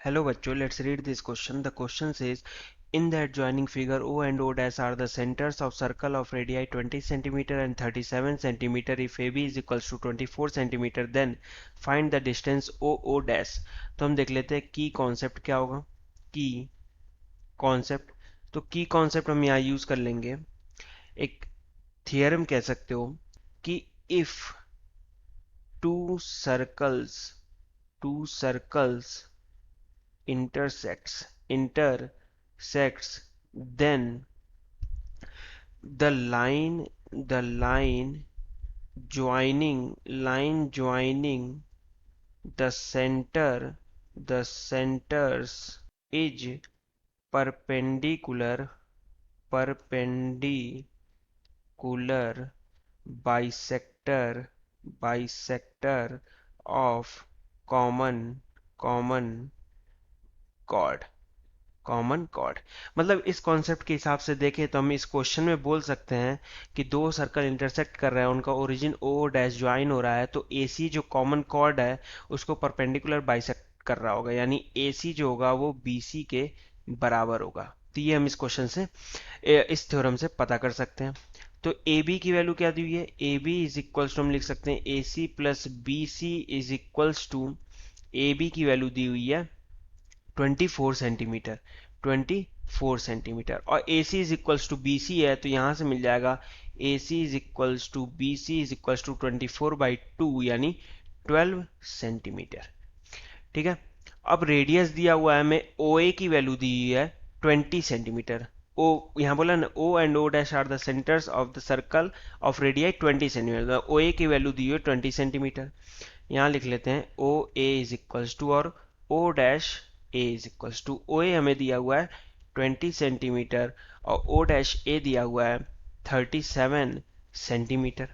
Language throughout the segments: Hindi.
Hello बच्चों, let's read this question. The question says, in the adjoining figure, O and O dash are the centers of circle of radii 20 cm and 37 cm. If AB is equals to 24 cm, then find the distance OO dash. तो हम देख लेते हैं की कॉन्सेप्ट क्या होगा. की कॉन्सेप्ट, तो की कॉन्सेप्ट हम यहाँ यूज कर लेंगे. एक थियरम कह सकते हो कि if two circles intersects then the line joining the centers is perpendicular bisector of common chord. मतलब इस कॉन्सेप्ट के हिसाब से देखें तो हम इस क्वेश्चन में बोल सकते हैं कि दो सर्कल इंटरसेक्ट कर रहे हैं, उनका ओरिजिन ओ डैश ज्वाइन हो रहा है, तो AC जो कॉमन कॉर्ड है उसको परपेंडिकुलर बाइसेक्ट कर रहा होगा, यानी AC जो होगा वो BC के बराबर होगा. तो ये हम इस क्वेश्चन से इस थ्योरम से पता कर सकते हैं. तो AB की वैल्यू क्या दी हुई है? AB इज इक्वल्स टू हम लिख सकते हैं AC plus BC is equals to, AB की वैल्यू दी हुई है 24 सेंटीमीटर और AC is equals to BC है, तो यहां से मिल जाएगा AC is equals to BC is equals to 24/2 यानी 12 सेंटीमीटर. ठीक है. अब रेडियस दिया हुआ है हमें, OA की वैल्यू दी हुई है 20 सेंटीमीटर. ओ यहाँ बोला ना, O and O dash are the centres of the circle of radii 20 centimetre. OA की वैल्यू दी हुई है 20 सेंटीमीटर. यहाँ लिख लेते हैं OA इज इक्वल्स टू, और O dash A is equals to, OA हमें दिया हुआ है 20 सेंटीमीटर और O डैश A दिया हुआ है 37 सेंटीमीटर.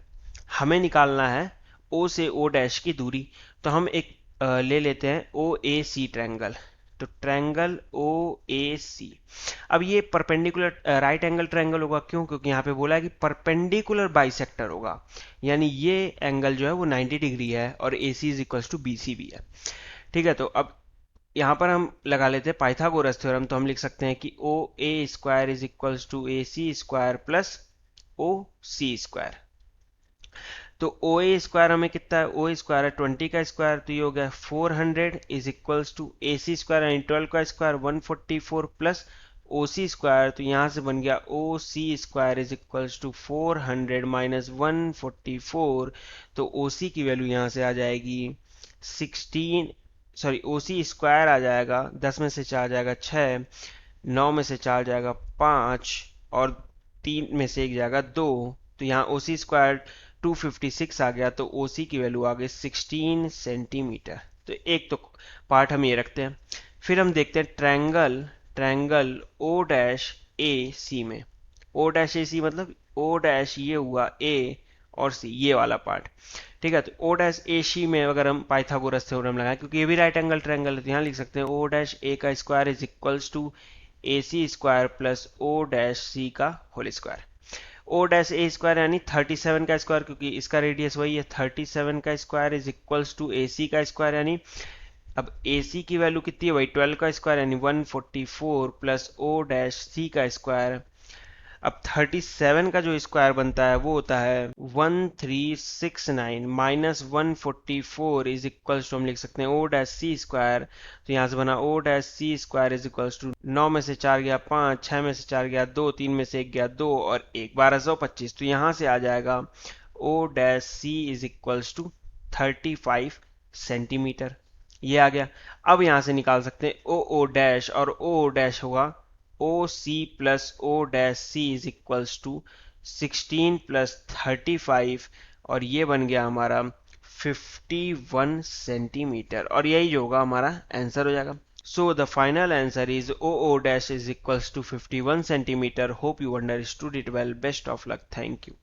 हमें निकालना है O से O डैश की दूरी, तो हम एक ले लेते हैं OAC ट्रायंगल. तो ट्रायंगल OAC, अब ये परपेंडिकुलर राइट एंगल ट्रायंगल होगा. क्यों? क्योंकि यहाँ पे बोला है कि परपेंडिकुलर बाइसेक्टर होगा, यानी ये एंगल जो है वो 90 डिग्री है और AC is equals to BC भी है. ठीक है. तो अब यहाँ पर हम लगा लेते हैं पाइथागोरस थ्योरम. तो हम लिख सकते हैं कि OA square is equals to AC square plus OC square. तो OA स्क्वायर हमें कितना है? OA स्क्वायर है 20 का स्क्वायर, तो ये हो गया 400 is equals to AC square यानी 12 का स्क्वायर 144 प्लस OC स्क्वायर, तो यहाँ से बन गया OC square is equals to 400 minus 144. तो OC की वैल्यू यहाँ से आ जाएगी 16, सॉरी OC स्क्वायर आ जाएगा, 10 में से 4 जाएगा 6, 9 में से 4 जाएगा 5 और 3 में से 1 जाएगा 2. तो यहाँ OC स्क्वायर 256 आ गया, तो OC की वैल्यू आ गई 16 सेंटीमीटर. तो एक तो पार्ट हम ये रखते हैं. फिर हम देखते हैं ट्रायंगल O डैश AC में. O डैश AC मतलब O डैश ये हुआ A और C ये वाला पार्ट. ठीक है. तो O डैश AC में अगर हम पाइथागोरस थ्योरम लगाएं, क्योंकि ये भी राइट एंगल ट्रायंगल है, तो यहाँ लिख सकते हैं O डैश A का square is equals to AC square plus O dash C का whole square. O dash A square यानी 37 का स्क्वायर, क्योंकि इसका रेडियस वही है 37 का square is equals to AC का स्क्वायर, यानी अब AC की वैल्यू कितनी है? वही 12 का स्क्वायर यानी 144 प्लस O डैश C का स्क्वायर. अब 37 का जो स्क्वायर बनता है वो होता है 1369 माइनस 144 इज इक्वल्स टू, हम लिख सकते हैं O डैश C स्क्वायर. तो यहाँ से बना O dash C square is equals to 9 में से 4 गया 5, 6 में से 4 गया 2, 3 में से 1 गया 2 और 1 1225. तो यहाँ से आ जाएगा O dash C is equals to 35 centimetre. ये आ गया. अब यहाँ से निकाल सकते हैं OO डैश, और OO डैश होगा OC plus O dash C is equals to 16 plus 35 और ये बन गया हमारा 51 सेंटीमीटर, और यही जो होगा हमारा आंसर हो जाएगा. So the final answer is OO dash is equals to 51 centimetre. Hope you understood it well. Best of luck. Thank you.